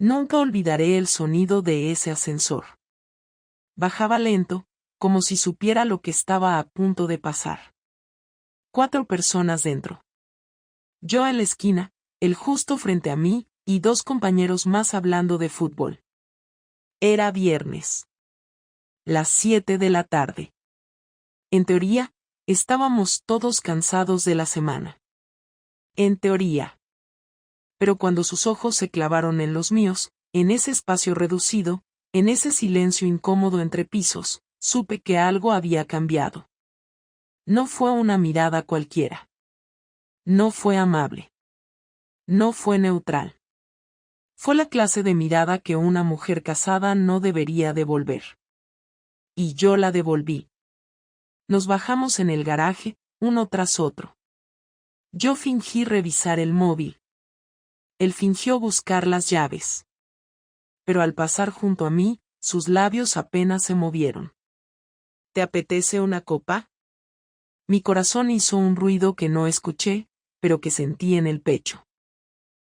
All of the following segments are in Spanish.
Nunca olvidaré el sonido de ese ascensor. Bajaba lento, como si supiera lo que estaba a punto de pasar. 4 personas dentro. Yo en la esquina, él justo frente a mí, y 2 compañeros más hablando de fútbol. Era viernes. Las 7 de la tarde. En teoría, estábamos todos cansados de la semana. En teoría. Pero cuando sus ojos se clavaron en los míos, en ese espacio reducido, en ese silencio incómodo entre pisos, supe que algo había cambiado. No fue una mirada cualquiera. No fue amable. No fue neutral. Fue la clase de mirada que una mujer casada no debería devolver. Y yo la devolví. Nos bajamos en el garaje, uno tras otro. Yo fingí revisar el móvil. Él fingió buscar las llaves. Pero al pasar junto a mí, sus labios apenas se movieron. ¿Te apetece una copa? Mi corazón hizo un ruido que no escuché, pero que sentí en el pecho.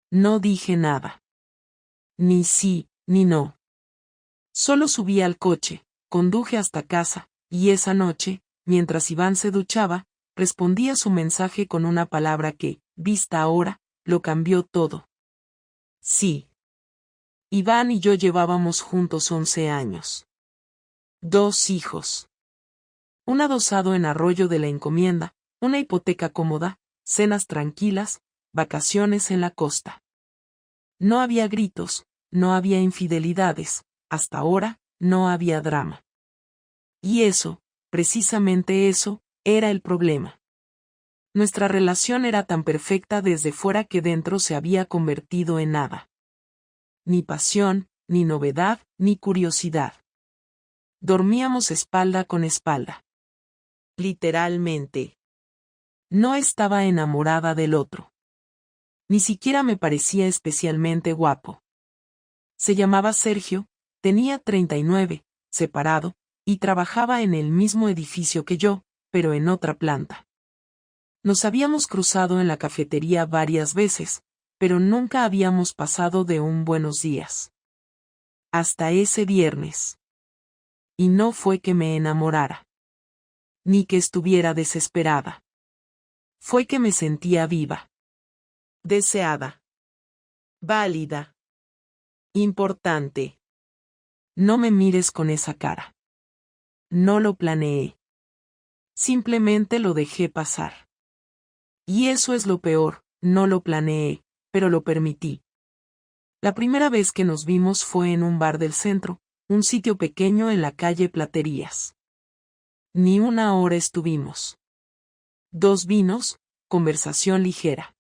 No dije nada. Ni sí, ni no. Solo subí al coche, conduje hasta casa, y esa noche, mientras Iván se duchaba, respondí a su mensaje con una palabra que, vista ahora, lo cambió todo. Sí. Iván y yo llevábamos juntos 11 años. 2 hijos. Un adosado en Arroyo de la Encomienda, una hipoteca cómoda, cenas tranquilas, vacaciones en la costa. No había gritos, no había infidelidades, hasta ahora, no había drama. Y eso, precisamente eso, era el problema. Nuestra relación era tan perfecta desde fuera que dentro se había convertido en nada. Ni pasión, ni novedad, ni curiosidad. Dormíamos espalda con espalda. Literalmente. No estaba enamorada del otro. Ni siquiera me parecía especialmente guapo. Se llamaba Sergio, tenía 39, separado, y trabajaba en el mismo edificio que yo, pero en otra planta. Nos habíamos cruzado en la cafetería varias veces, pero nunca habíamos pasado de un buenos días. Hasta ese viernes. Y no fue que me enamorara. Ni que estuviera desesperada. Fue que me sentía viva. Deseada. Válida. Importante. No me mires con esa cara. No lo planeé. Simplemente lo dejé pasar. Y eso es lo peor, no lo planeé, pero lo permití. La primera vez que nos vimos fue en un bar del centro, un sitio pequeño en la calle Platerías. Ni una hora estuvimos. 2 vinos, conversación ligera.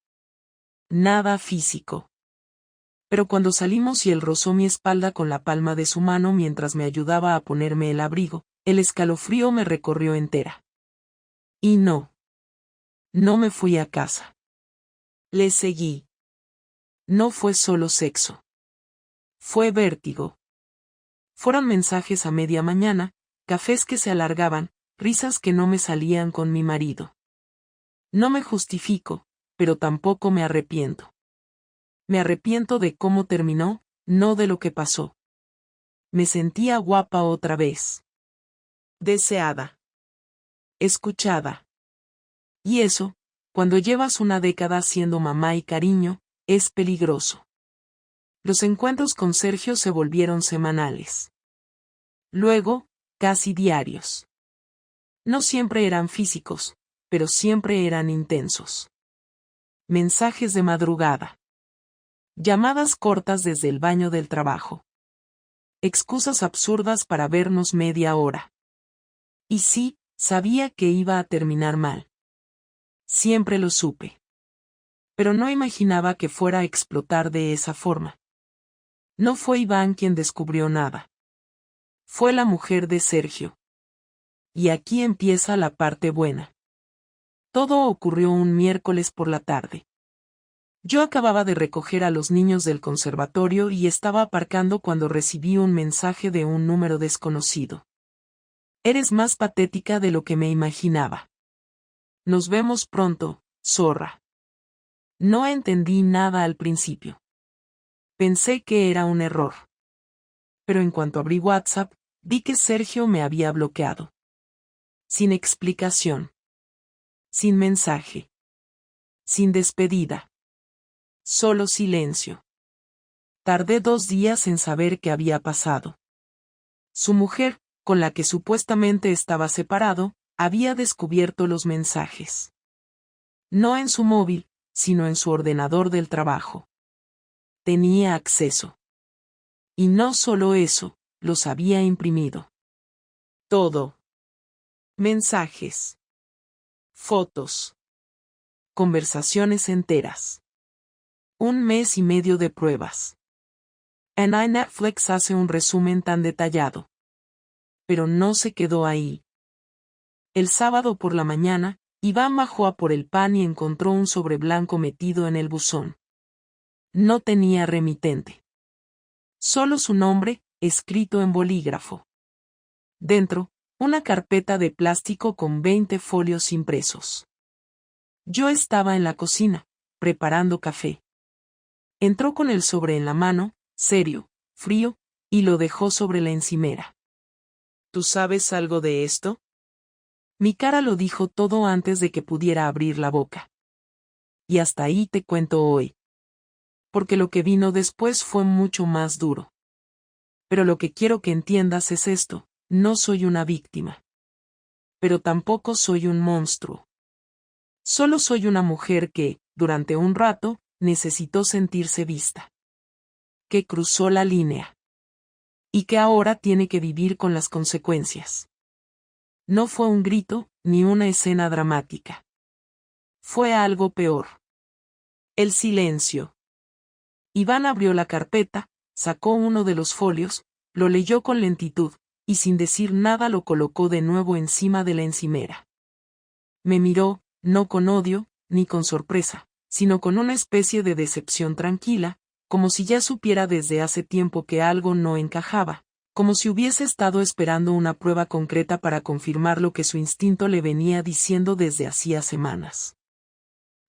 Nada físico. Pero cuando salimos y él rozó mi espalda con la palma de su mano mientras me ayudaba a ponerme el abrigo, el escalofrío me recorrió entera. Y no. No me fui a casa. Le seguí. No fue solo sexo. Fue vértigo. Fueron mensajes a media mañana, cafés que se alargaban, risas que no me salían con mi marido. No me justifico, pero tampoco me arrepiento. Me arrepiento de cómo terminó, no de lo que pasó. Me sentía guapa otra vez. Deseada. Escuchada. Y eso, cuando llevas una década siendo mamá y cariño, es peligroso. Los encuentros con Sergio se volvieron semanales. Luego, casi diarios. No siempre eran físicos, pero siempre eran intensos. Mensajes de madrugada. Llamadas cortas desde el baño del trabajo. Excusas absurdas para vernos media hora. Y sí, sabía que iba a terminar mal. Siempre lo supe. Pero no imaginaba que fuera a explotar de esa forma. No fue Iván quien descubrió nada. Fue la mujer de Sergio. Y aquí empieza la parte buena. Todo ocurrió un miércoles por la tarde. Yo acababa de recoger a los niños del conservatorio y estaba aparcando cuando recibí un mensaje de un número desconocido. Eres más patética de lo que me imaginaba. Nos vemos pronto, zorra. No entendí nada al principio. Pensé que era un error. Pero en cuanto abrí WhatsApp, vi que Sergio me había bloqueado. Sin explicación. Sin mensaje. Sin despedida. Solo silencio. Tardé 2 días en saber qué había pasado. Su mujer, con la que supuestamente estaba separado, había descubierto los mensajes. No en su móvil, sino en su ordenador del trabajo. Tenía acceso. Y no solo eso, los había imprimido. Todo. Mensajes. Fotos. Conversaciones enteras. 1 mes y medio de pruebas. Netflix hace un resumen tan detallado. Pero no se quedó ahí. El sábado por la mañana, Iván bajó a por el pan y encontró un sobre blanco metido en el buzón. No tenía remitente. Solo su nombre, escrito en bolígrafo. Dentro, una carpeta de plástico con 20 folios impresos. Yo estaba en la cocina, preparando café. Entró con el sobre en la mano, serio, frío, y lo dejó sobre la encimera. ¿Tú sabes algo de esto? Mi cara lo dijo todo antes de que pudiera abrir la boca. Y hasta ahí te cuento hoy. Porque lo que vino después fue mucho más duro. Pero lo que quiero que entiendas es esto, no soy una víctima. Pero tampoco soy un monstruo. Solo soy una mujer que, durante un rato, necesitó sentirse vista. Que cruzó la línea. Y que ahora tiene que vivir con las consecuencias. No fue un grito, ni una escena dramática. Fue algo peor. El silencio. Iván abrió la carpeta, sacó uno de los folios, lo leyó con lentitud, y sin decir nada lo colocó de nuevo encima de la encimera. Me miró, no con odio, ni con sorpresa, sino con una especie de decepción tranquila, como si ya supiera desde hace tiempo que algo no encajaba, como si hubiese estado esperando una prueba concreta para confirmar lo que su instinto le venía diciendo desde hacía semanas.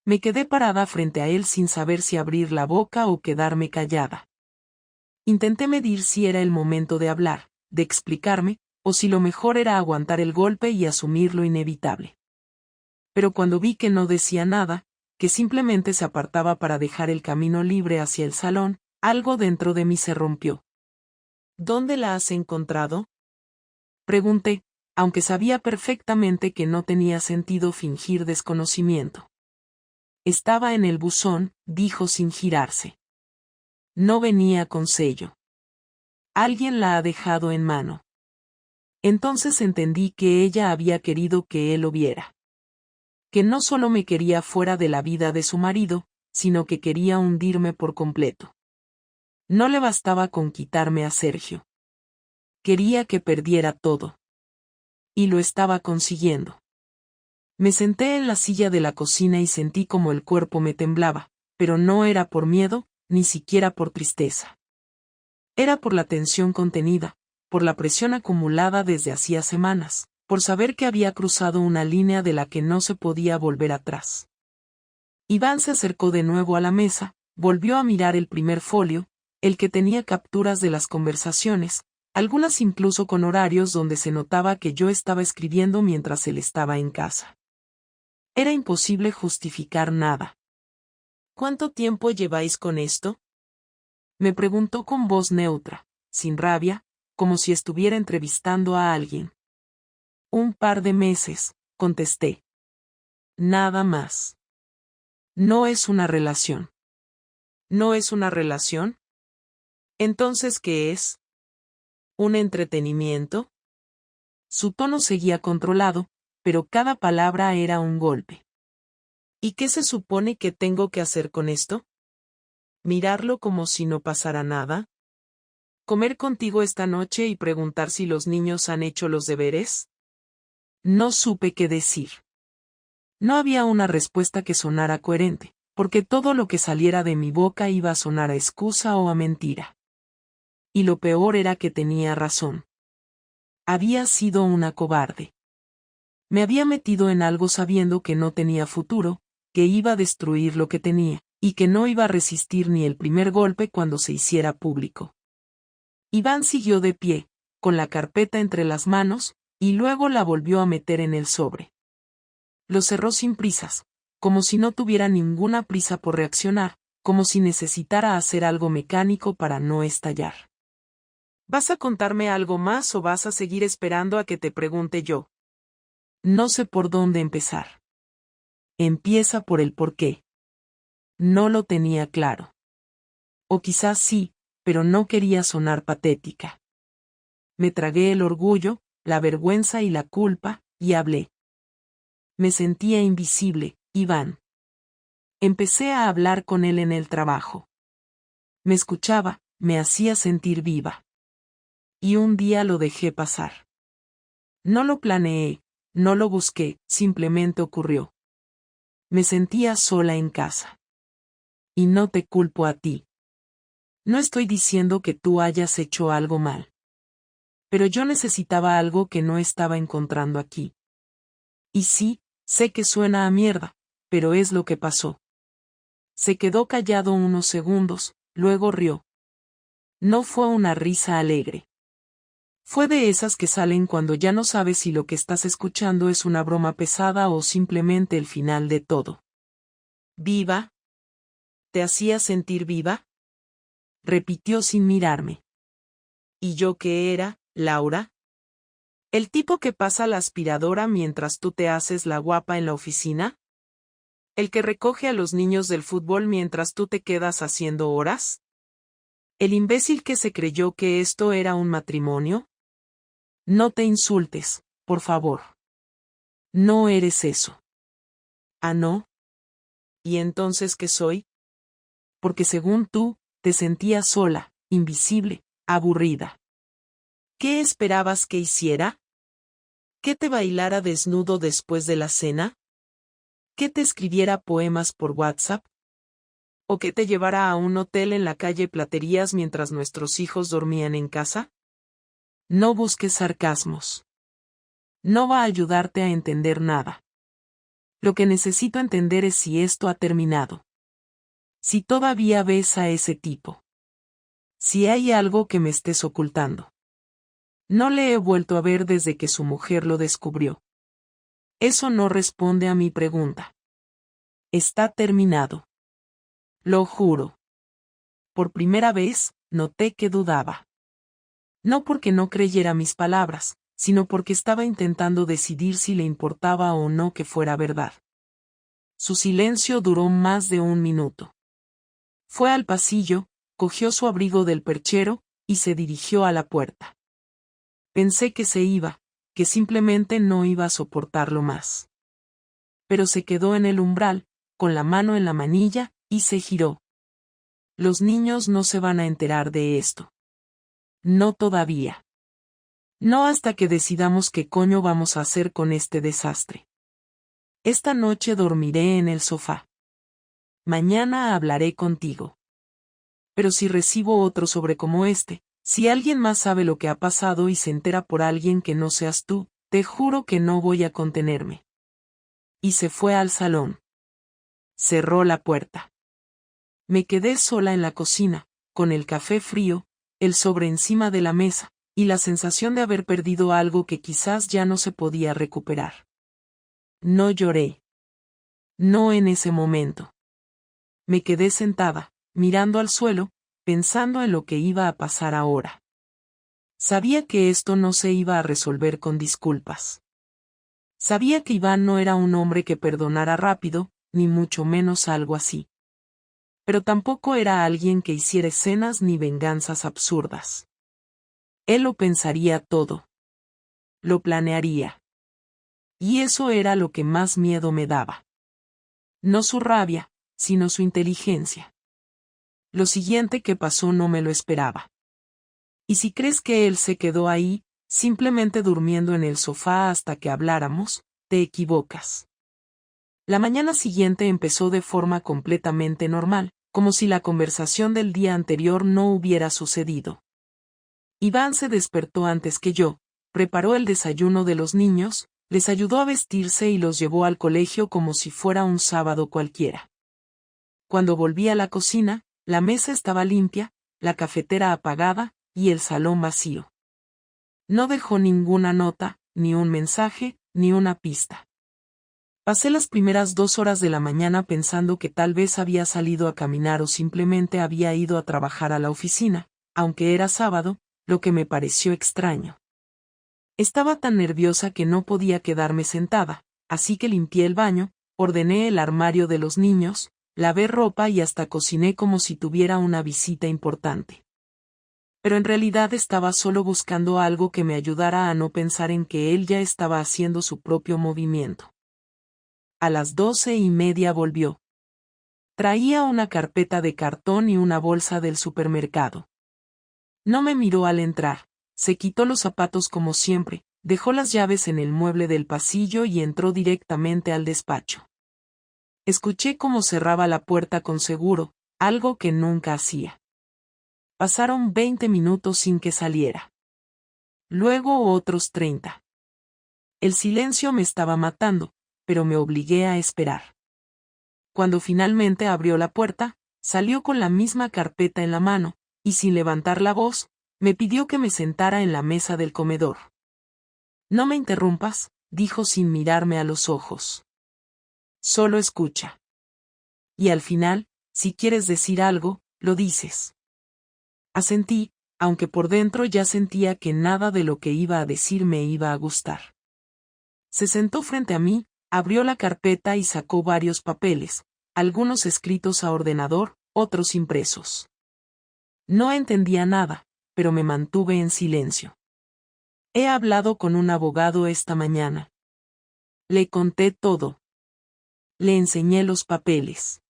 Me quedé parada frente a él sin saber si abrir la boca o quedarme callada. Intenté medir si era el momento de hablar, de explicarme, o si lo mejor era aguantar el golpe y asumir lo inevitable. Pero cuando vi que no decía nada, que simplemente se apartaba para dejar el camino libre hacia el salón, algo dentro de mí se rompió. ¿Dónde la has encontrado? Pregunté, aunque sabía perfectamente que no tenía sentido fingir desconocimiento. Estaba en el buzón, dijo sin girarse. No venía con sello. Alguien la ha dejado en mano. Entonces entendí que ella había querido que él lo viera. Que no solo me quería fuera de la vida de su marido, sino que quería hundirme por completo. No le bastaba con quitarme a Sergio. Quería que perdiera todo. Y lo estaba consiguiendo. Me senté en la silla de la cocina y sentí como el cuerpo me temblaba, pero no era por miedo, ni siquiera por tristeza. Era por la tensión contenida, por la presión acumulada desde hacía semanas, por saber que había cruzado una línea de la que no se podía volver atrás. Iván se acercó de nuevo a la mesa, volvió a mirar el primer folio, el que tenía capturas de las conversaciones, algunas incluso con horarios donde se notaba que yo estaba escribiendo mientras él estaba en casa. Era imposible justificar nada. ¿Cuánto tiempo lleváis con esto? Me preguntó con voz neutra, sin rabia, como si estuviera entrevistando a alguien. 1 par de meses, contesté. Nada más. No es una relación. ¿No es una relación? ¿Entonces qué es? ¿Un entretenimiento? Su tono seguía controlado, pero cada palabra era un golpe. ¿Y qué se supone que tengo que hacer con esto? ¿Mirarlo como si no pasara nada? ¿Comer contigo esta noche y preguntar si los niños han hecho los deberes? No supe qué decir. No había una respuesta que sonara coherente, porque todo lo que saliera de mi boca iba a sonar a excusa o a mentira. Y lo peor era que tenía razón. Había sido una cobarde. Me había metido en algo sabiendo que no tenía futuro, que iba a destruir lo que tenía, y que no iba a resistir ni el primer golpe cuando se hiciera público. Iván siguió de pie, con la carpeta entre las manos, y luego la volvió a meter en el sobre. Lo cerró sin prisas, como si no tuviera ninguna prisa por reaccionar, como si necesitara hacer algo mecánico para no estallar. ¿Vas a contarme algo más o vas a seguir esperando a que te pregunte yo? No sé por dónde empezar. Empieza por el por qué. No lo tenía claro. O quizás sí, pero no quería sonar patética. Me tragué el orgullo, la vergüenza y la culpa, y hablé. Me sentía invisible, Iván. Empecé a hablar con él en el trabajo. Me escuchaba, me hacía sentir viva. Y un día lo dejé pasar. No lo planeé, no lo busqué, simplemente ocurrió. Me sentía sola en casa. Y no te culpo a ti. No estoy diciendo que tú hayas hecho algo mal. Pero yo necesitaba algo que no estaba encontrando aquí. Y sí, sé que suena a mierda, pero es lo que pasó. Se quedó callado unos segundos, luego rió. No fue una risa alegre. Fue de esas que salen cuando ya no sabes si lo que estás escuchando es una broma pesada o simplemente el final de todo. ¿Viva? ¿Te hacía sentir viva? Repitió sin mirarme. ¿Y yo qué era, Laura? ¿El tipo que pasa la aspiradora mientras tú te haces la guapa en la oficina? ¿El que recoge a los niños del fútbol mientras tú te quedas haciendo horas? ¿El imbécil que se creyó que esto era un matrimonio? No te insultes, por favor. No eres eso. ¿Ah, no? ¿Y entonces qué soy? Porque según tú, te sentías sola, invisible, aburrida. ¿Qué esperabas que hiciera? ¿Que te bailara desnudo después de la cena? ¿Que te escribiera poemas por WhatsApp? ¿O que te llevara a un hotel en la calle Platerías mientras nuestros hijos dormían en casa? No busques sarcasmos. No va a ayudarte a entender nada. Lo que necesito entender es si esto ha terminado. Si todavía ves a ese tipo. Si hay algo que me estés ocultando. No le he vuelto a ver desde que su mujer lo descubrió. Eso no responde a mi pregunta. Está terminado. Lo juro. Por primera vez, noté que dudaba. No porque no creyera mis palabras, sino porque estaba intentando decidir si le importaba o no que fuera verdad. Su silencio duró más de un minuto. Fue al pasillo, cogió su abrigo del perchero, y se dirigió a la puerta. Pensé que se iba, que simplemente no iba a soportarlo más. Pero se quedó en el umbral, con la mano en la manilla, y se giró. Los niños no se van a enterar de esto. No todavía. No hasta que decidamos qué coño vamos a hacer con este desastre. Esta noche dormiré en el sofá. Mañana hablaré contigo. Pero si recibo otro sobre como este, si alguien más sabe lo que ha pasado y se entera por alguien que no seas tú, te juro que no voy a contenerme. Y se fue al salón. Cerró la puerta. Me quedé sola en la cocina, con el café frío, el sobre encima de la mesa, y la sensación de haber perdido algo que quizás ya no se podía recuperar. No lloré. No en ese momento. Me quedé sentada, mirando al suelo, pensando en lo que iba a pasar ahora. Sabía que esto no se iba a resolver con disculpas. Sabía que Iván no era un hombre que perdonara rápido, ni mucho menos algo así. Pero tampoco era alguien que hiciera escenas ni venganzas absurdas. Él lo pensaría todo. Lo planearía. Y eso era lo que más miedo me daba. No su rabia, sino su inteligencia. Lo siguiente que pasó no me lo esperaba. Y si crees que él se quedó ahí, simplemente durmiendo en el sofá hasta que habláramos, te equivocas. La mañana siguiente empezó de forma completamente normal, como si la conversación del día anterior no hubiera sucedido. Iván se despertó antes que yo, preparó el desayuno de los niños, les ayudó a vestirse y los llevó al colegio como si fuera un sábado cualquiera. Cuando volví a la cocina, la mesa estaba limpia, la cafetera apagada, y el salón vacío. No dejó ninguna nota, ni un mensaje, ni una pista. Pasé las primeras 2 horas de la mañana pensando que tal vez había salido a caminar o simplemente había ido a trabajar a la oficina, aunque era sábado, lo que me pareció extraño. Estaba tan nerviosa que no podía quedarme sentada, así que limpié el baño, ordené el armario de los niños, lavé ropa y hasta cociné como si tuviera una visita importante. Pero en realidad estaba solo buscando algo que me ayudara a no pensar en que él ya estaba haciendo su propio movimiento. A las 12:30 volvió. Traía una carpeta de cartón y una bolsa del supermercado. No me miró al entrar, se quitó los zapatos como siempre, dejó las llaves en el mueble del pasillo y entró directamente al despacho. Escuché cómo cerraba la puerta con seguro, algo que nunca hacía. Pasaron 20 minutos sin que saliera. Luego otros 30. El silencio me estaba matando, pero me obligué a esperar. Cuando finalmente abrió la puerta, salió con la misma carpeta en la mano, y sin levantar la voz, me pidió que me sentara en la mesa del comedor. No me interrumpas, dijo sin mirarme a los ojos. Solo escucha. Y al final, si quieres decir algo, lo dices. Asentí, aunque por dentro ya sentía que nada de lo que iba a decir me iba a gustar. Se sentó frente a mí, abrió la carpeta y sacó varios papeles, algunos escritos a ordenador, otros impresos. No entendía nada, pero me mantuve en silencio. He hablado con un abogado esta mañana. Le conté todo. Le enseñé los papeles.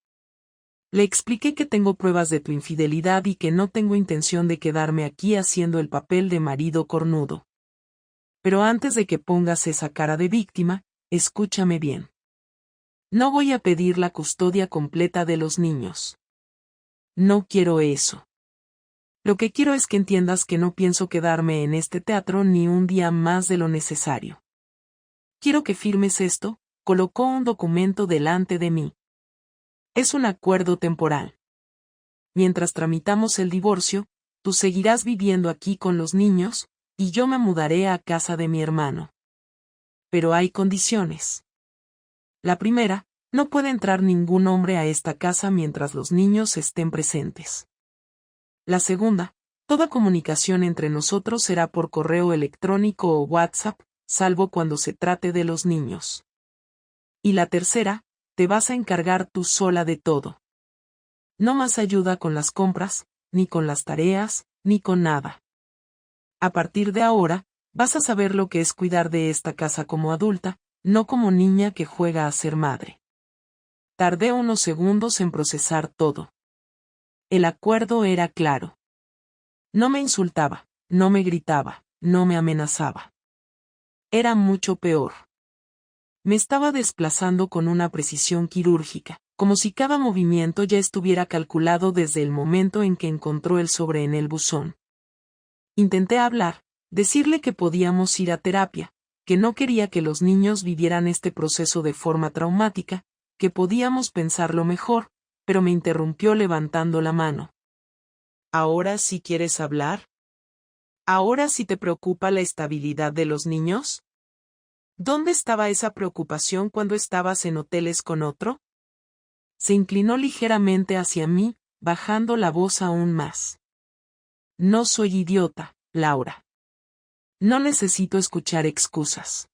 Le expliqué que tengo pruebas de tu infidelidad y que no tengo intención de quedarme aquí haciendo el papel de marido cornudo. Pero antes de que pongas esa cara de víctima, escúchame bien. No voy a pedir la custodia completa de los niños. No quiero eso. Lo que quiero es que entiendas que no pienso quedarme en este teatro ni un día más de lo necesario. Quiero que firmes esto, colocó un documento delante de mí. Es un acuerdo temporal. Mientras tramitamos el divorcio, tú seguirás viviendo aquí con los niños, y yo me mudaré a casa de mi hermano. Pero hay condiciones. La primera, no puede entrar ningún hombre a esta casa mientras los niños estén presentes. La segunda, toda comunicación entre nosotros será por correo electrónico o WhatsApp, salvo cuando se trate de los niños. Y la tercera, te vas a encargar tú sola de todo. No más ayuda con las compras, ni con las tareas, ni con nada. A partir de ahora, vas a saber lo que es cuidar de esta casa como adulta, no como niña que juega a ser madre. Tardé unos segundos en procesar todo. El acuerdo era claro. No me insultaba, no me gritaba, no me amenazaba. Era mucho peor. Me estaba desplazando con una precisión quirúrgica, como si cada movimiento ya estuviera calculado desde el momento en que encontró el sobre en el buzón. Intenté hablar, decirle que podíamos ir a terapia, que no quería que los niños vivieran este proceso de forma traumática, que podíamos pensarlo mejor, pero me interrumpió levantando la mano. ¿Ahora sí quieres hablar? ¿Ahora sí te preocupa la estabilidad de los niños? ¿Dónde estaba esa preocupación cuando estabas en hoteles con otro? Se inclinó ligeramente hacia mí, bajando la voz aún más. No soy idiota, Laura. No necesito escuchar excusas.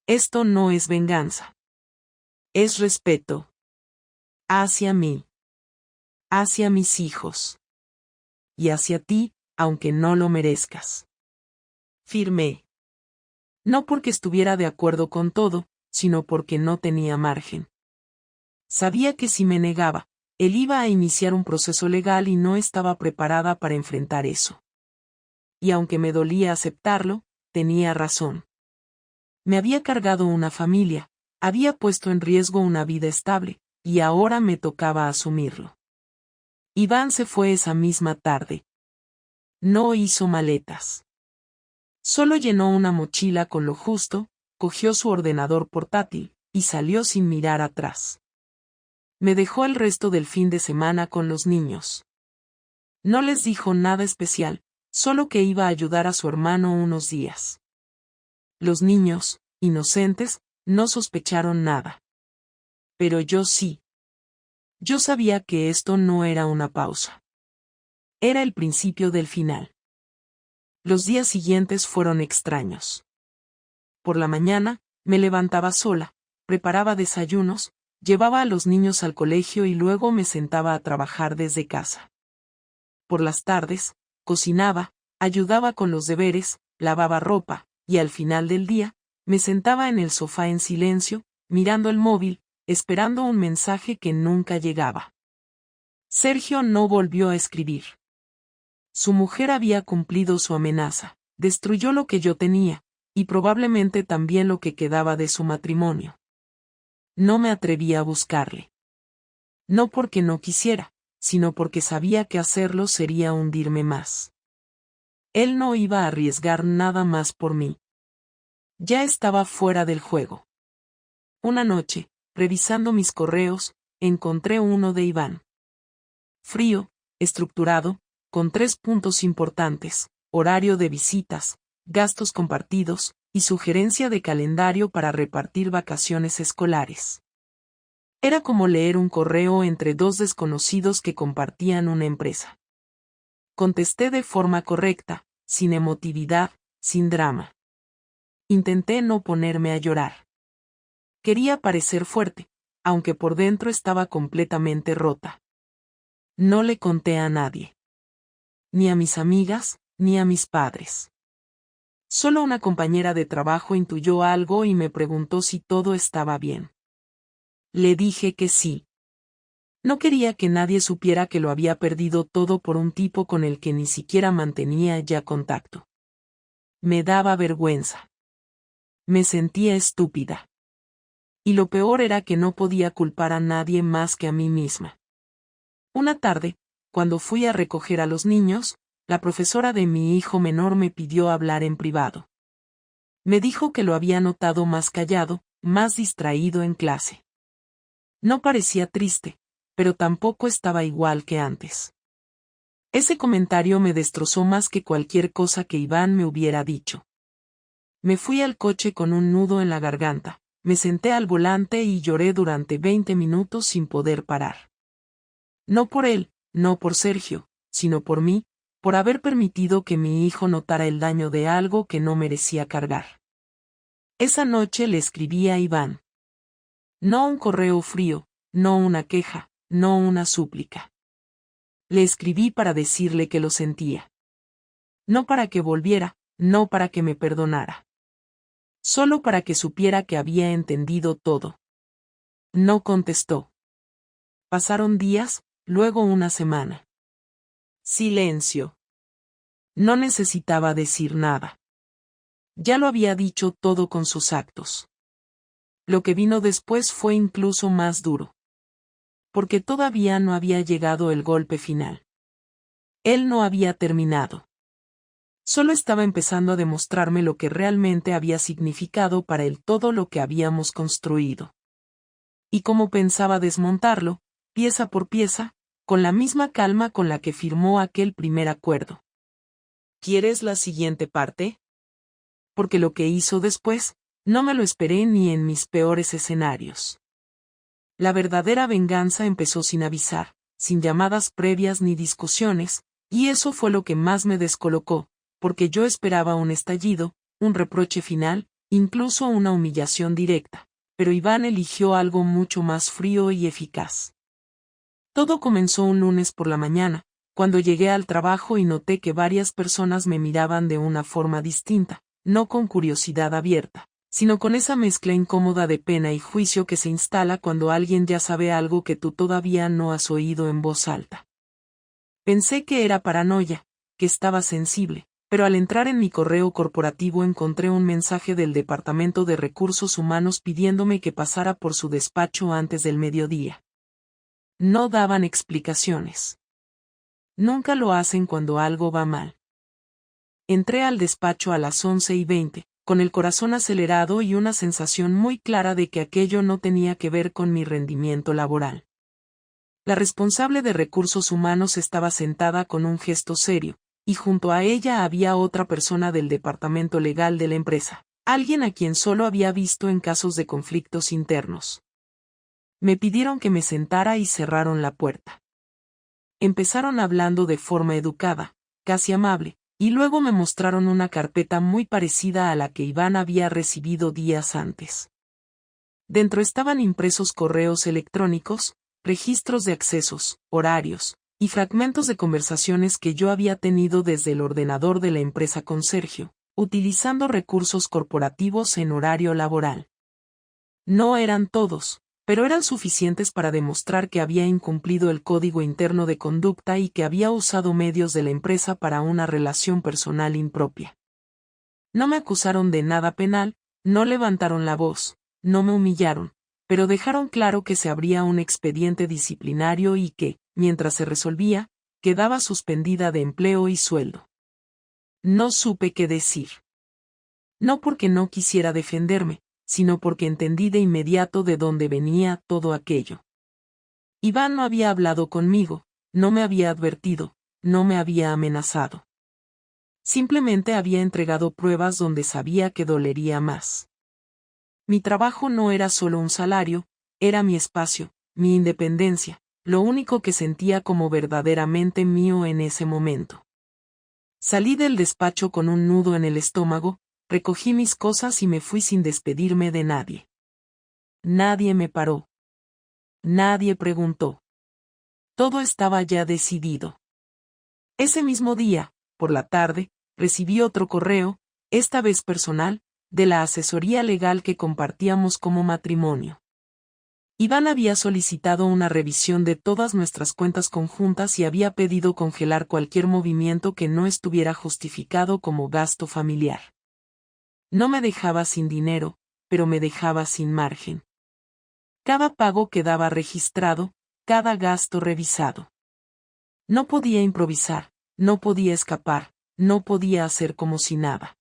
Esto no es venganza. Es respeto. Hacia mí. Hacia mis hijos. Y hacia ti, aunque no lo merezcas. Firmé. No porque estuviera de acuerdo con todo, sino porque no tenía margen. Sabía que si me negaba, él iba a iniciar un proceso legal y no estaba preparada para enfrentar eso. Y aunque me dolía aceptarlo, tenía razón. Me había cargado una familia, había puesto en riesgo una vida estable, y ahora me tocaba asumirlo. Iván se fue esa misma tarde. No hizo maletas. Solo llenó una mochila con lo justo, cogió su ordenador portátil, y salió sin mirar atrás. Me dejó el resto del fin de semana con los niños. No les dijo nada especial, solo que iba a ayudar a su hermano unos días. Los niños, inocentes, no sospecharon nada. Pero yo sí. Yo sabía que esto no era una pausa. Era el principio del final. Los días siguientes fueron extraños. Por la mañana, me levantaba sola, preparaba desayunos, llevaba a los niños al colegio y luego me sentaba a trabajar desde casa. Por las tardes, cocinaba, ayudaba con los deberes, lavaba ropa, y al final del día, me sentaba en el sofá en silencio, mirando el móvil, esperando un mensaje que nunca llegaba. Sergio no volvió a escribir. Su mujer había cumplido su amenaza, destruyó lo que yo tenía, y probablemente también lo que quedaba de su matrimonio. No me atreví a buscarle. No porque no quisiera, sino porque sabía que hacerlo sería hundirme más. Él no iba a arriesgar nada más por mí. Ya estaba fuera del juego. Una noche, revisando mis correos, encontré uno de Iván. Frío, estructurado, con 3 puntos importantes: horario de visitas, gastos compartidos, y sugerencia de calendario para repartir vacaciones escolares. Era como leer un correo entre 2 desconocidos que compartían una empresa. Contesté de forma correcta, sin emotividad, sin drama. Intenté no ponerme a llorar. Quería parecer fuerte, aunque por dentro estaba completamente rota. No le conté a nadie. Ni a mis amigas, ni a mis padres. Solo una compañera de trabajo intuyó algo y me preguntó si todo estaba bien. Le dije que sí. No quería que nadie supiera que lo había perdido todo por un tipo con el que ni siquiera mantenía ya contacto. Me daba vergüenza. Me sentía estúpida. Y lo peor era que no podía culpar a nadie más que a mí misma. Una tarde, cuando fui a recoger a los niños, la profesora de mi hijo menor me pidió hablar en privado. Me dijo que lo había notado más callado, más distraído en clase. No parecía triste, pero tampoco estaba igual que antes. Ese comentario me destrozó más que cualquier cosa que Iván me hubiera dicho. Me fui al coche con un nudo en la garganta, me senté al volante y lloré durante 20 minutos sin poder parar. No por él, no por Sergio, sino por mí, por haber permitido que mi hijo notara el daño de algo que no merecía cargar. Esa noche le escribí a Iván. No un correo frío, no una queja, no una súplica. Le escribí para decirle que lo sentía. No para que volviera, no para que me perdonara. Solo para que supiera que había entendido todo. No contestó. Pasaron días, luego una semana. Silencio. No necesitaba decir nada. Ya lo había dicho todo con sus actos. Lo que vino después fue incluso más duro. Porque todavía no había llegado el golpe final. Él no había terminado. Solo estaba empezando a demostrarme lo que realmente había significado para él todo lo que habíamos construido. Y cómo pensaba desmontarlo, pieza por pieza, con la misma calma con la que firmó aquel primer acuerdo. ¿Quieres la siguiente parte? Porque lo que hizo después, no me lo esperé ni en mis peores escenarios. La verdadera venganza empezó sin avisar, sin llamadas previas ni discusiones, y eso fue lo que más me descolocó, porque yo esperaba un estallido, un reproche final, incluso una humillación directa, pero Iván eligió algo mucho más frío y eficaz. Todo comenzó un lunes por la mañana, cuando llegué al trabajo y noté que varias personas me miraban de una forma distinta, no con curiosidad abierta, sino con esa mezcla incómoda de pena y juicio que se instala cuando alguien ya sabe algo que tú todavía no has oído en voz alta. Pensé que era paranoia, que estaba sensible, pero al entrar en mi correo corporativo encontré un mensaje del Departamento de Recursos Humanos pidiéndome que pasara por su despacho antes del mediodía. No daban explicaciones. Nunca lo hacen cuando algo va mal. Entré al despacho a las 11:20, con el corazón acelerado y una sensación muy clara de que aquello no tenía que ver con mi rendimiento laboral. La responsable de recursos humanos estaba sentada con un gesto serio, y junto a ella había otra persona del departamento legal de la empresa, alguien a quien solo había visto en casos de conflictos internos. Me pidieron que me sentara y cerraron la puerta. Empezaron hablando de forma educada, casi amable, y luego me mostraron una carpeta muy parecida a la que Iván había recibido días antes. Dentro estaban impresos correos electrónicos, registros de accesos, horarios, y fragmentos de conversaciones que yo había tenido desde el ordenador de la empresa con Sergio, utilizando recursos corporativos en horario laboral. No eran todos, pero eran suficientes para demostrar que había incumplido el código interno de conducta y que había usado medios de la empresa para una relación personal impropia. No me acusaron de nada penal, no levantaron la voz, no me humillaron, pero dejaron claro que se abría un expediente disciplinario y que, mientras se resolvía, quedaba suspendida de empleo y sueldo. No supe qué decir. No porque no quisiera defenderme, sino porque entendí de inmediato de dónde venía todo aquello. Iván no había hablado conmigo, no me había advertido, no me había amenazado. Simplemente había entregado pruebas donde sabía que dolería más. Mi trabajo no era solo un salario, era mi espacio, mi independencia, lo único que sentía como verdaderamente mío en ese momento. Salí del despacho con un nudo en el estómago, recogí mis cosas y me fui sin despedirme de nadie. Nadie me paró. Nadie preguntó. Todo estaba ya decidido. Ese mismo día, por la tarde, recibí otro correo, esta vez personal, de la asesoría legal que compartíamos como matrimonio. Iván había solicitado una revisión de todas nuestras cuentas conjuntas y había pedido congelar cualquier movimiento que no estuviera justificado como gasto familiar. No me dejaba sin dinero, pero me dejaba sin margen. Cada pago quedaba registrado, cada gasto revisado. No podía improvisar, no podía escapar, no podía hacer como si nada.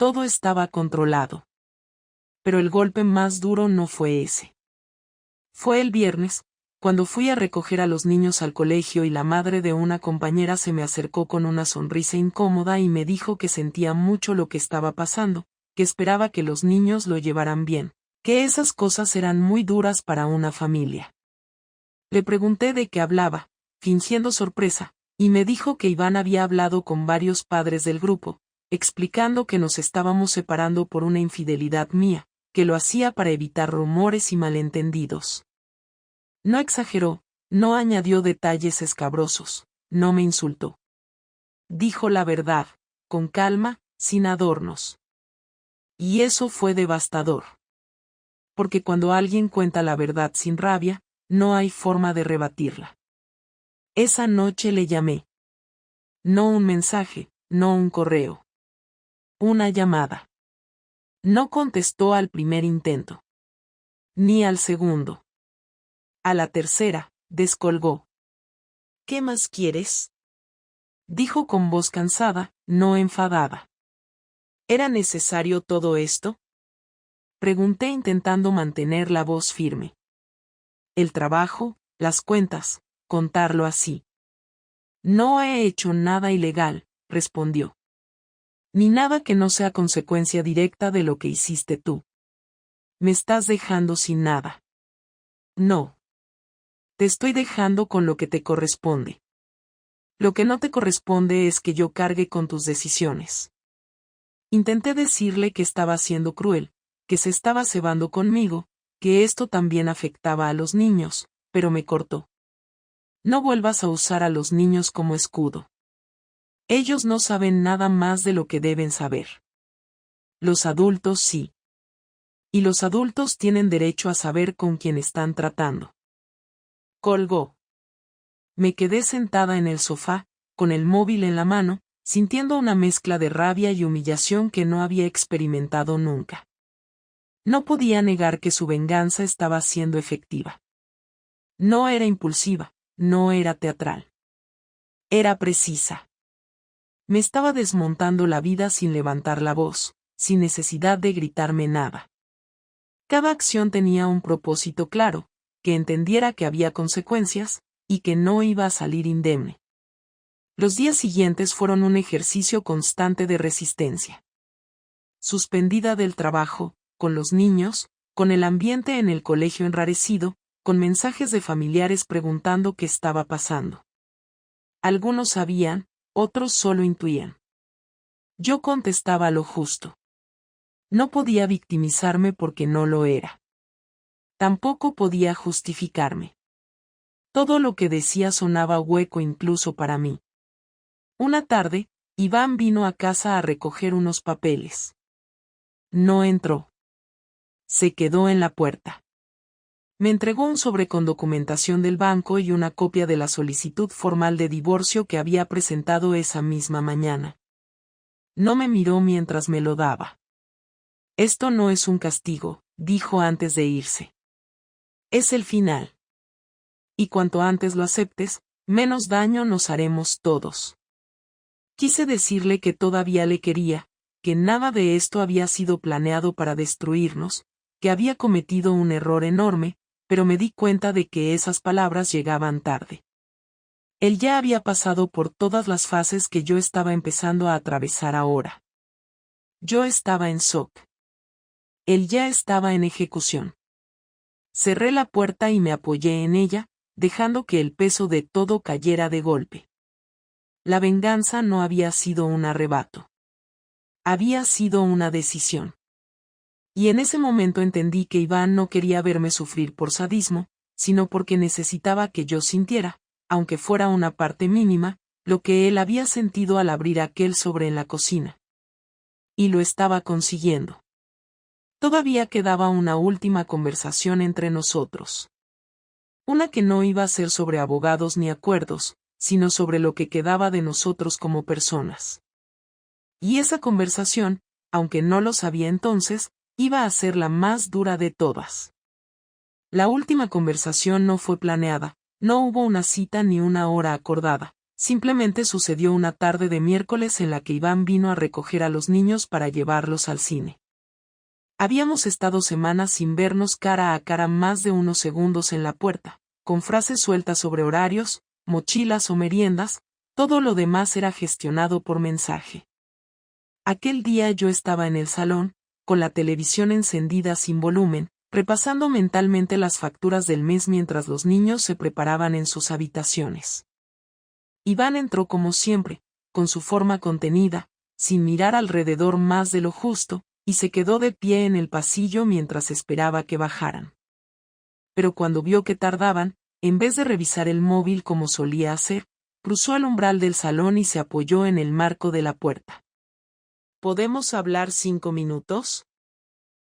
Todo estaba controlado. Pero el golpe más duro no fue ese. Fue el viernes, cuando fui a recoger a los niños al colegio y la madre de una compañera se me acercó con una sonrisa incómoda y me dijo que sentía mucho lo que estaba pasando, que esperaba que los niños lo llevaran bien, que esas cosas eran muy duras para una familia. Le pregunté de qué hablaba, fingiendo sorpresa, y me dijo que Iván había hablado con varios padres del grupo, explicando que nos estábamos separando por una infidelidad mía, que lo hacía para evitar rumores y malentendidos. No exageró, no añadió detalles escabrosos, no me insultó. Dijo la verdad, con calma, sin adornos. Y eso fue devastador. Porque cuando alguien cuenta la verdad sin rabia, no hay forma de rebatirla. Esa noche le llamé. No un mensaje, no un correo. Una llamada. No contestó al primer intento. Ni al segundo. A la tercera, descolgó. ¿Qué más quieres? Dijo con voz cansada, no enfadada. ¿Era necesario todo esto? Pregunté intentando mantener la voz firme. El trabajo, las cuentas, contarlo así. No he hecho nada ilegal, respondió. Ni nada que no sea consecuencia directa de lo que hiciste tú. Me estás dejando sin nada. No. Te estoy dejando con lo que te corresponde. Lo que no te corresponde es que yo cargue con tus decisiones. Intenté decirle que estaba siendo cruel, que se estaba cebando conmigo, que esto también afectaba a los niños, pero me cortó. No vuelvas a usar a los niños como escudo. Ellos no saben nada más de lo que deben saber. Los adultos sí. Y los adultos tienen derecho a saber con quién están tratando. Colgó. Me quedé sentada en el sofá, con el móvil en la mano, sintiendo una mezcla de rabia y humillación que no había experimentado nunca. No podía negar que su venganza estaba siendo efectiva. No era impulsiva, no era teatral. Era precisa. Me estaba desmontando la vida sin levantar la voz, sin necesidad de gritarme nada. Cada acción tenía un propósito claro, que entendiera que había consecuencias, y que no iba a salir indemne. Los días siguientes fueron un ejercicio constante de resistencia. Suspendida del trabajo, con los niños, con el ambiente en el colegio enrarecido, con mensajes de familiares preguntando qué estaba pasando. Algunos sabían, otros solo intuían. Yo contestaba lo justo. No podía victimizarme porque no lo era. Tampoco podía justificarme. Todo lo que decía sonaba hueco incluso para mí. Una tarde, Iván vino a casa a recoger unos papeles. No entró. Se quedó en la puerta. Me entregó un sobre con documentación del banco y una copia de la solicitud formal de divorcio que había presentado esa misma mañana. No me miró mientras me lo daba. Esto no es un castigo, dijo antes de irse. Es el final. Y cuanto antes lo aceptes, menos daño nos haremos todos. Quise decirle que todavía le quería, que nada de esto había sido planeado para destruirnos, que había cometido un error enorme, pero me di cuenta de que esas palabras llegaban tarde. Él ya había pasado por todas las fases que yo estaba empezando a atravesar ahora. Yo estaba en shock. Él ya estaba en ejecución. Cerré la puerta y me apoyé en ella, dejando que el peso de todo cayera de golpe. La venganza no había sido un arrebato. Había sido una decisión. Y en ese momento entendí que Iván no quería verme sufrir por sadismo, sino porque necesitaba que yo sintiera, aunque fuera una parte mínima, lo que él había sentido al abrir aquel sobre en la cocina. Y lo estaba consiguiendo. Todavía quedaba una última conversación entre nosotros. Una que no iba a ser sobre abogados ni acuerdos, sino sobre lo que quedaba de nosotros como personas. Y esa conversación, aunque no lo sabía entonces, iba a ser la más dura de todas. La última conversación no fue planeada, no hubo una cita ni una hora acordada, simplemente sucedió una tarde de miércoles en la que Iván vino a recoger a los niños para llevarlos al cine. Habíamos estado semanas sin vernos cara a cara más de unos segundos en la puerta, con frases sueltas sobre horarios, mochilas o meriendas, todo lo demás era gestionado por mensaje. Aquel día yo estaba en el salón, con la televisión encendida sin volumen, repasando mentalmente las facturas del mes mientras los niños se preparaban en sus habitaciones. Iván entró como siempre, con su forma contenida, sin mirar alrededor más de lo justo, y se quedó de pie en el pasillo mientras esperaba que bajaran. Pero cuando vio que tardaban, en vez de revisar el móvil como solía hacer, cruzó el umbral del salón y se apoyó en el marco de la puerta. ¿Podemos hablar 5 minutos?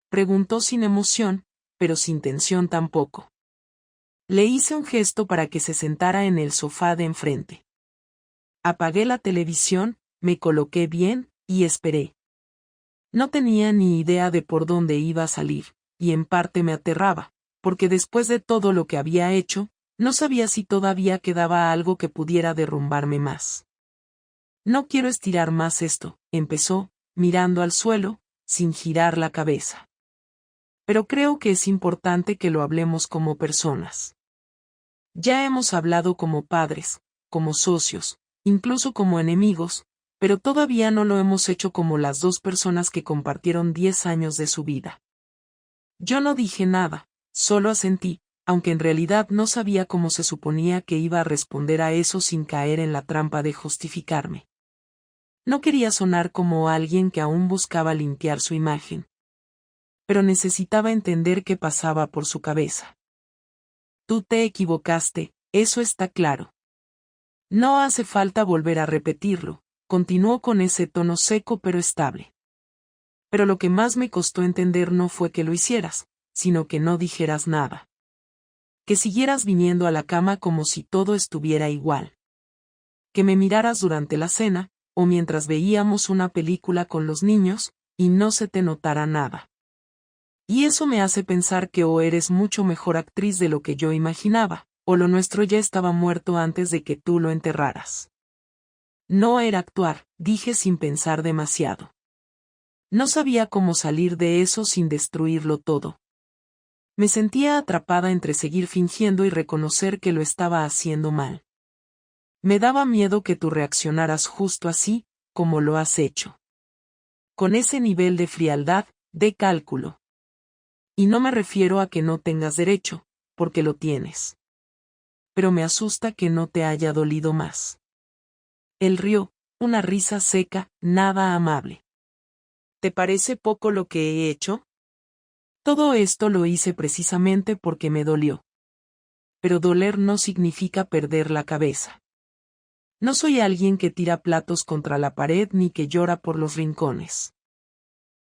Preguntó sin emoción, pero sin tensión tampoco. Le hice un gesto para que se sentara en el sofá de enfrente. Apagué la televisión, me coloqué bien, y esperé. No tenía ni idea de por dónde iba a salir, y en parte me aterraba, porque después de todo lo que había hecho, no sabía si todavía quedaba algo que pudiera derrumbarme más. No quiero estirar más esto, empezó, mirando al suelo, sin girar la cabeza. Pero creo que es importante que lo hablemos como personas. Ya hemos hablado como padres, como socios, incluso como enemigos, pero todavía no lo hemos hecho como las dos personas que compartieron 10 años de su vida. Yo no dije nada, solo asentí, aunque en realidad no sabía cómo se suponía que iba a responder a eso sin caer en la trampa de justificarme. No quería sonar como alguien que aún buscaba limpiar su imagen. Pero necesitaba entender qué pasaba por su cabeza. Tú te equivocaste, eso está claro. No hace falta volver a repetirlo, continuó con ese tono seco pero estable. Pero lo que más me costó entender no fue que lo hicieras, sino que no dijeras nada. Que siguieras viniendo a la cama como si todo estuviera igual. Que me miraras durante la cena, o mientras veíamos una película con los niños, y no se te notara nada. Y eso me hace pensar que o eres mucho mejor actriz de lo que yo imaginaba, o lo nuestro ya estaba muerto antes de que tú lo enterraras. No era actuar, dije sin pensar demasiado. No sabía cómo salir de eso sin destruirlo todo. Me sentía atrapada entre seguir fingiendo y reconocer que lo estaba haciendo mal. Me daba miedo que tú reaccionaras justo así, como lo has hecho. Con ese nivel de frialdad, de cálculo. Y no me refiero a que no tengas derecho, porque lo tienes. Pero me asusta que no te haya dolido más. Él rió, una risa seca, nada amable. ¿Te parece poco lo que he hecho? Todo esto lo hice precisamente porque me dolió. Pero doler no significa perder la cabeza. No soy alguien que tira platos contra la pared ni que llora por los rincones.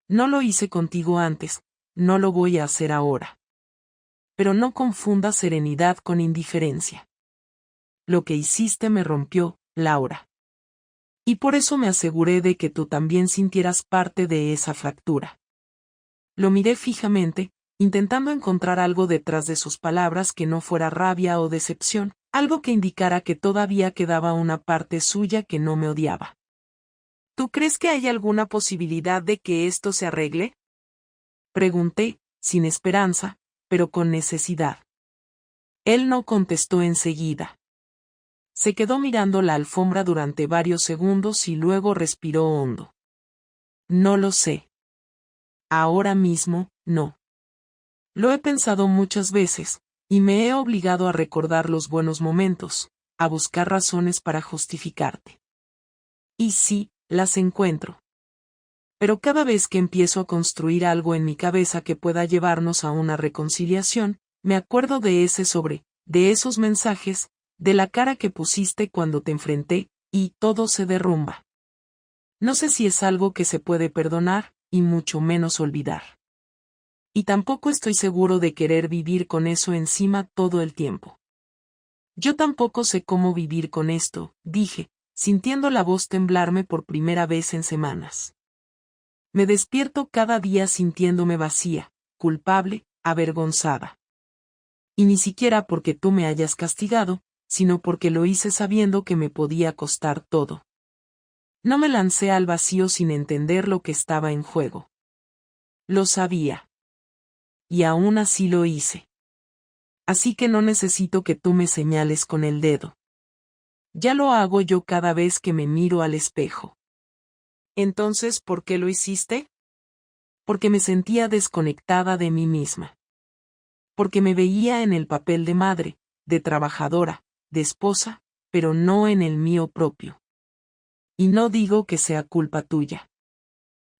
No lo hice contigo antes, no lo voy a hacer ahora. Pero no confundas serenidad con indiferencia. Lo que hiciste me rompió, Laura. Y por eso me aseguré de que tú también sintieras parte de esa fractura. Lo miré fijamente, intentando encontrar algo detrás de sus palabras que no fuera rabia o decepción, algo que indicara que todavía quedaba una parte suya que no me odiaba. ¿Tú crees que hay alguna posibilidad de que esto se arregle? Pregunté, sin esperanza, pero con necesidad. Él no contestó enseguida. Se quedó mirando la alfombra durante varios segundos y luego respiró hondo. No lo sé. Ahora mismo, no. Lo he pensado muchas veces, y me he obligado a recordar los buenos momentos, a buscar razones para justificarte. Y sí, las encuentro. Pero cada vez que empiezo a construir algo en mi cabeza que pueda llevarnos a una reconciliación, me acuerdo de de esos mensajes, de la cara que pusiste cuando te enfrenté, y todo se derrumba. No sé si es algo que se puede perdonar, y mucho menos olvidar. Y tampoco estoy seguro de querer vivir con eso encima todo el tiempo. Yo tampoco sé cómo vivir con esto, dije, sintiendo la voz temblarme por primera vez en semanas. Me despierto cada día sintiéndome vacía, culpable, avergonzada. Y ni siquiera porque tú me hayas castigado, sino porque lo hice sabiendo que me podía costar todo. No me lancé al vacío sin entender lo que estaba en juego. Lo sabía. Y aún así lo hice. Así que no necesito que tú me señales con el dedo. Ya lo hago yo cada vez que me miro al espejo. Entonces, ¿por qué lo hiciste? Porque me sentía desconectada de mí misma. Porque me veía en el papel de madre, de trabajadora, de esposa, pero no en el mío propio. Y no digo que sea culpa tuya.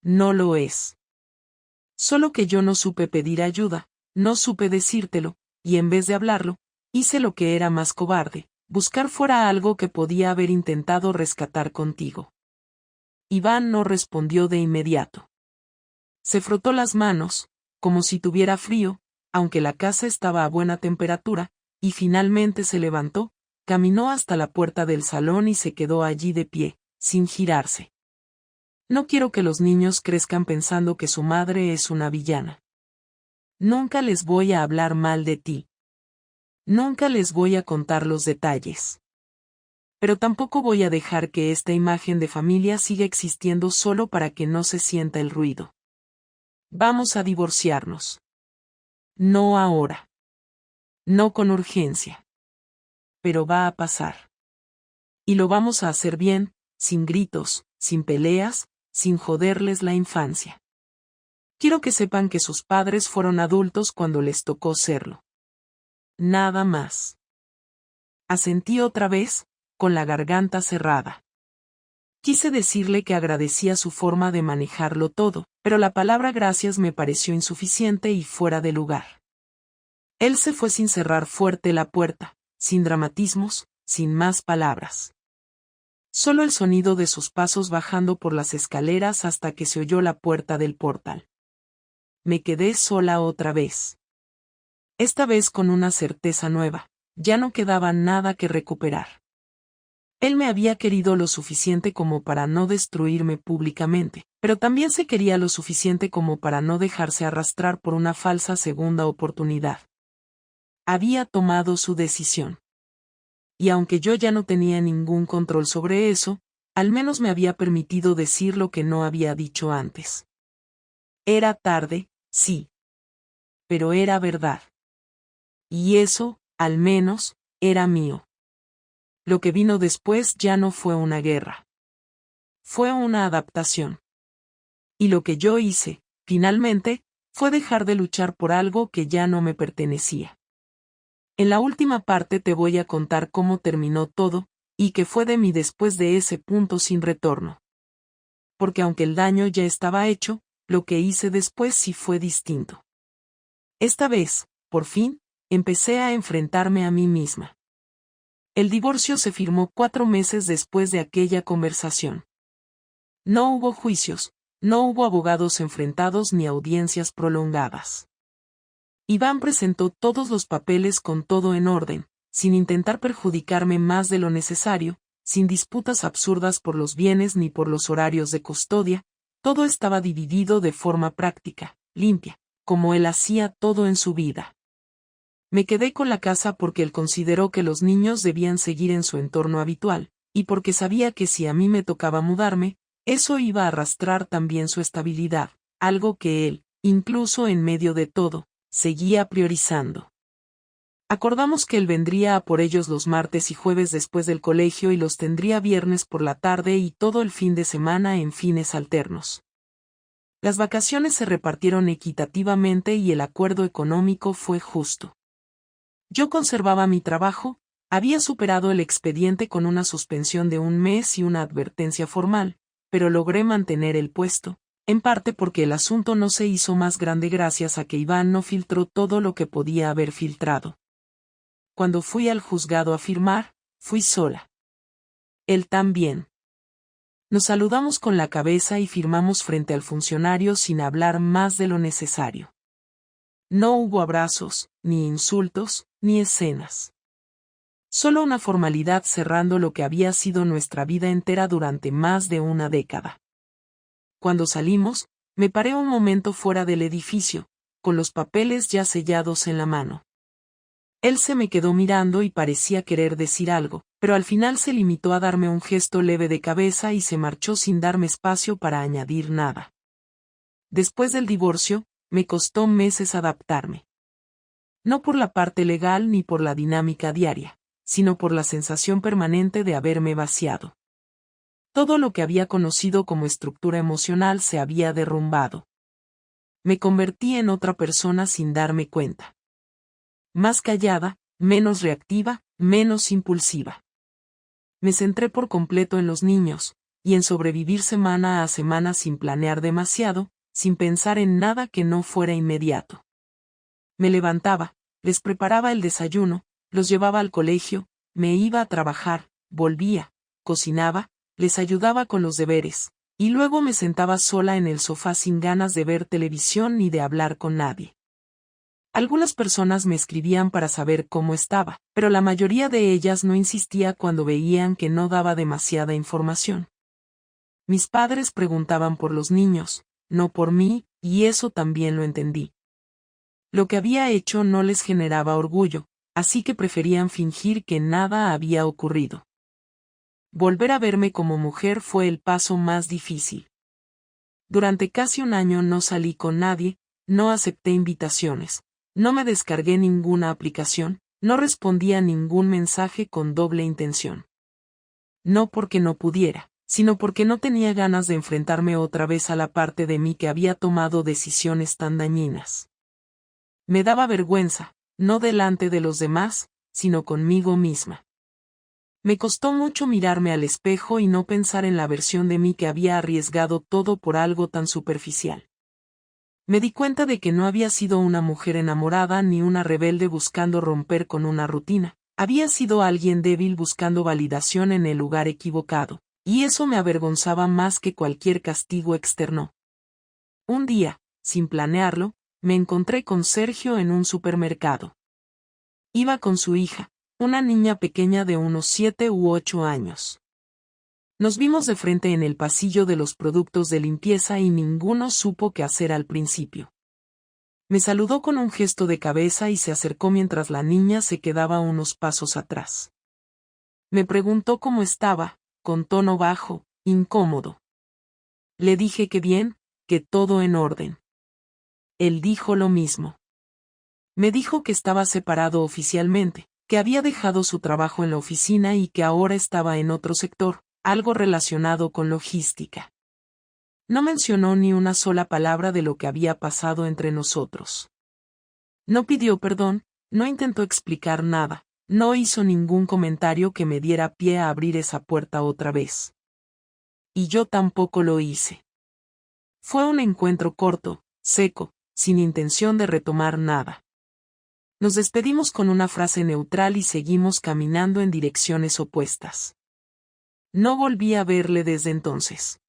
No lo es. Solo que yo no supe pedir ayuda, no supe decírtelo, y en vez de hablarlo, hice lo que era más cobarde, buscar fuera algo que podía haber intentado rescatar contigo. Iván no respondió de inmediato. Se frotó las manos, como si tuviera frío, aunque la casa estaba a buena temperatura, y finalmente se levantó, caminó hasta la puerta del salón y se quedó allí de pie, sin girarse. No quiero que los niños crezcan pensando que su madre es una villana. Nunca les voy a hablar mal de ti. Nunca les voy a contar los detalles. Pero tampoco voy a dejar que esta imagen de familia siga existiendo solo para que no se sienta el ruido. Vamos a divorciarnos. No ahora. No con urgencia. Pero va a pasar. Y lo vamos a hacer bien, sin gritos, sin peleas, sin joderles la infancia. Quiero que sepan que sus padres fueron adultos cuando les tocó serlo. Nada más. Asentí otra vez, con la garganta cerrada. Quise decirle que agradecía su forma de manejarlo todo, pero la palabra gracias me pareció insuficiente y fuera de lugar. Él se fue sin cerrar fuerte la puerta, sin dramatismos, sin más palabras. Solo el sonido de sus pasos bajando por las escaleras hasta que se oyó la puerta del portal. Me quedé sola otra vez. Esta vez con una certeza nueva, ya no quedaba nada que recuperar. Él me había querido lo suficiente como para no destruirme públicamente, pero también se quería lo suficiente como para no dejarse arrastrar por una falsa segunda oportunidad. Había tomado su decisión. Y aunque yo ya no tenía ningún control sobre eso, al menos me había permitido decir lo que no había dicho antes. Era tarde, sí. pero era verdad. Y eso, al menos, era mío. Lo que vino después ya no fue una guerra. Fue una adaptación. Y lo que yo hice, finalmente, fue dejar de luchar por algo que ya no me pertenecía. En la última parte te voy a contar cómo terminó todo, y qué fue de mí después de ese punto sin retorno. Porque aunque el daño ya estaba hecho, lo que hice después sí fue distinto. Esta vez, por fin, empecé a enfrentarme a mí misma. El divorcio se firmó 4 meses después de aquella conversación. No hubo juicios, no hubo abogados enfrentados ni audiencias prolongadas. Iván presentó todos los papeles con todo en orden, sin intentar perjudicarme más de lo necesario, sin disputas absurdas por los bienes ni por los horarios de custodia, todo estaba dividido de forma práctica, limpia, como él hacía todo en su vida. Me quedé con la casa porque él consideró que los niños debían seguir en su entorno habitual, y porque sabía que si a mí me tocaba mudarme, eso iba a arrastrar también su estabilidad, algo que él, incluso en medio de todo, seguía priorizando. Acordamos que él vendría a por ellos los martes y jueves después del colegio y los tendría viernes por la tarde y todo el fin de semana en fines alternos. Las vacaciones se repartieron equitativamente y el acuerdo económico fue justo. Yo conservaba mi trabajo, había superado el expediente con una suspensión de 1 mes y una advertencia formal, pero logré mantener el puesto, en parte porque el asunto no se hizo más grande gracias a que Iván no filtró todo lo que podía haber filtrado. Cuando fui al juzgado a firmar, fui sola. Él también. Nos saludamos con la cabeza y firmamos frente al funcionario sin hablar más de lo necesario. No hubo abrazos, ni insultos, ni escenas. Solo una formalidad cerrando lo que había sido nuestra vida entera durante más de una década. Cuando salimos, me paré un momento fuera del edificio, con los papeles ya sellados en la mano. Él se me quedó mirando y parecía querer decir algo, pero al final se limitó a darme un gesto leve de cabeza y se marchó sin darme espacio para añadir nada. Después del divorcio, me costó meses adaptarme. No por la parte legal ni por la dinámica diaria, sino por la sensación permanente de haberme vaciado. Todo lo que había conocido como estructura emocional se había derrumbado. Me convertí en otra persona sin darme cuenta. Más callada, menos reactiva, menos impulsiva. Me centré por completo en los niños, y en sobrevivir semana a semana sin planear demasiado, sin pensar en nada que no fuera inmediato. Me levantaba, les preparaba el desayuno, los llevaba al colegio, me iba a trabajar, volvía, cocinaba, les ayudaba con los deberes, y luego me sentaba sola en el sofá sin ganas de ver televisión ni de hablar con nadie. Algunas personas me escribían para saber cómo estaba, pero la mayoría de ellas no insistía cuando veían que no daba demasiada información. Mis padres preguntaban por los niños, no por mí, y eso también lo entendí. Lo que había hecho no les generaba orgullo, así que preferían fingir que nada había ocurrido. Volver a verme como mujer fue el paso más difícil. Durante casi 1 año no salí con nadie, no acepté invitaciones, no me descargué ninguna aplicación, no respondí a ningún mensaje con doble intención. No porque no pudiera, sino porque no tenía ganas de enfrentarme otra vez a la parte de mí que había tomado decisiones tan dañinas. Me daba vergüenza, no delante de los demás, sino conmigo misma. Me costó mucho mirarme al espejo y no pensar en la versión de mí que había arriesgado todo por algo tan superficial. Me di cuenta de que no había sido una mujer enamorada ni una rebelde buscando romper con una rutina, había sido alguien débil buscando validación en el lugar equivocado, y eso me avergonzaba más que cualquier castigo externo. Un día, sin planearlo, me encontré con Sergio en un supermercado. Iba con su hija, una niña pequeña de unos 7 u 8 años. Nos vimos de frente en el pasillo de los productos de limpieza y ninguno supo qué hacer al principio. Me saludó con un gesto de cabeza y se acercó mientras la niña se quedaba unos pasos atrás. Me preguntó cómo estaba, con tono bajo, incómodo. Le dije que bien, que todo en orden. Él dijo lo mismo. Me dijo que estaba separado oficialmente, que había dejado su trabajo en la oficina y que ahora estaba en otro sector, algo relacionado con logística. No mencionó ni una sola palabra de lo que había pasado entre nosotros. No pidió perdón, no intentó explicar nada, no hizo ningún comentario que me diera pie a abrir esa puerta otra vez. Y yo tampoco lo hice. Fue un encuentro corto, seco, sin intención de retomar nada. Nos despedimos con una frase neutral y seguimos caminando en direcciones opuestas. No volví a verle desde entonces.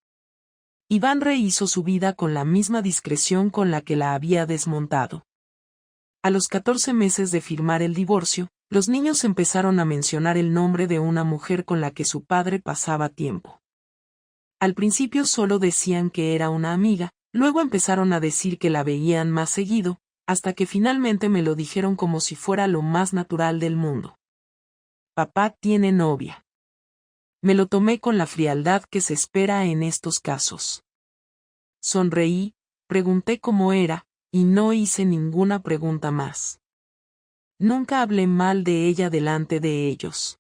Iván rehizo su vida con la misma discreción con la que la había desmontado. A los 14 meses de firmar el divorcio, los niños empezaron a mencionar el nombre de una mujer con la que su padre pasaba tiempo. Al principio solo decían que era una amiga, luego empezaron a decir que la veían más seguido, hasta que finalmente me lo dijeron como si fuera lo más natural del mundo. Papá tiene novia. Me lo tomé con la frialdad que se espera en estos casos. Sonreí, pregunté cómo era, y no hice ninguna pregunta más. Nunca hablé mal de ella delante de ellos.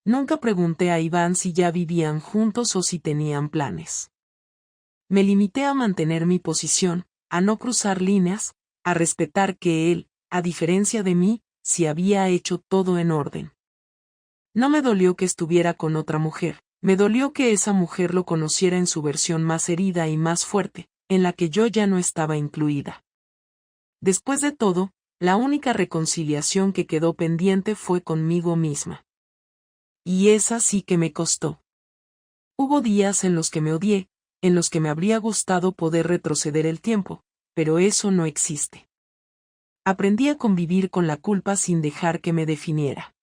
Nunca pregunté a Iván si ya vivían juntos o si tenían planes. Me limité a mantener mi posición, a no cruzar líneas, a respetar que él, a diferencia de mí, sí había hecho todo en orden. No me dolió que estuviera con otra mujer, me dolió que esa mujer lo conociera en su versión más herida y más fuerte, en la que yo ya no estaba incluida. Después de todo, la única reconciliación que quedó pendiente fue conmigo misma. Y esa sí que me costó. Hubo días en los que me odié, en los que me habría gustado poder retroceder el tiempo, pero eso no existe. Aprendí a convivir con la culpa sin dejar que me definiera.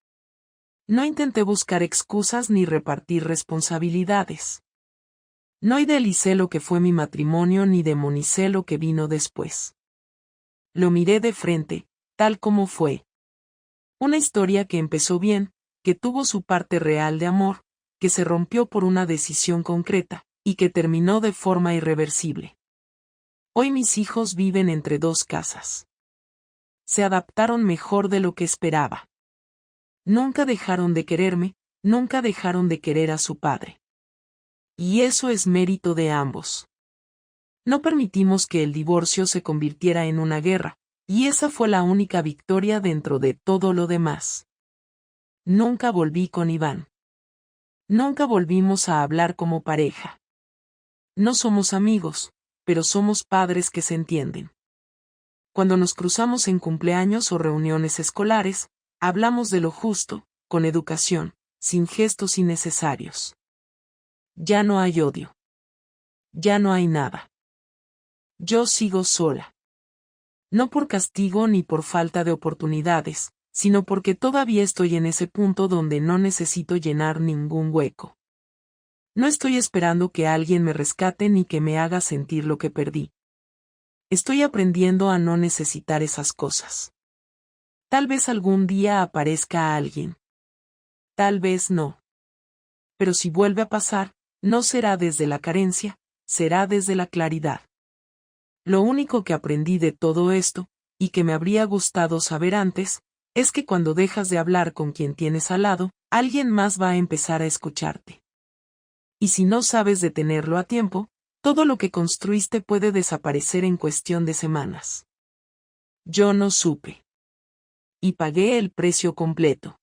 No intenté buscar excusas ni repartir responsabilidades. No idealicé lo que fue mi matrimonio ni demonicé lo que vino después. Lo miré de frente, tal como fue. Una historia que empezó bien, que tuvo su parte real de amor, que se rompió por una decisión concreta, y que terminó de forma irreversible. Hoy mis hijos viven entre dos casas. Se adaptaron mejor de lo que esperaba. Nunca dejaron de quererme, nunca dejaron de querer a su padre. Y eso es mérito de ambos. No permitimos que el divorcio se convirtiera en una guerra, y esa fue la única victoria dentro de todo lo demás. Nunca volví con Iván. Nunca volvimos a hablar como pareja. No somos amigos, pero somos padres que se entienden. Cuando nos cruzamos en cumpleaños o reuniones escolares, hablamos de lo justo, con educación, sin gestos innecesarios. Ya no hay odio. Ya no hay nada. Yo sigo sola. No por castigo ni por falta de oportunidades, sino porque todavía estoy en ese punto donde no necesito llenar ningún hueco. No estoy esperando que alguien me rescate ni que me haga sentir lo que perdí. Estoy aprendiendo a no necesitar esas cosas. Tal vez algún día aparezca alguien. Tal vez no. Pero si vuelve a pasar, no será desde la carencia, será desde la claridad. Lo único que aprendí de todo esto, y que me habría gustado saber antes, es que cuando dejas de hablar con quien tienes al lado, alguien más va a empezar a escucharte. Y si no sabes detenerlo a tiempo, todo lo que construiste puede desaparecer en cuestión de semanas. Yo no supe. Y pagué el precio completo.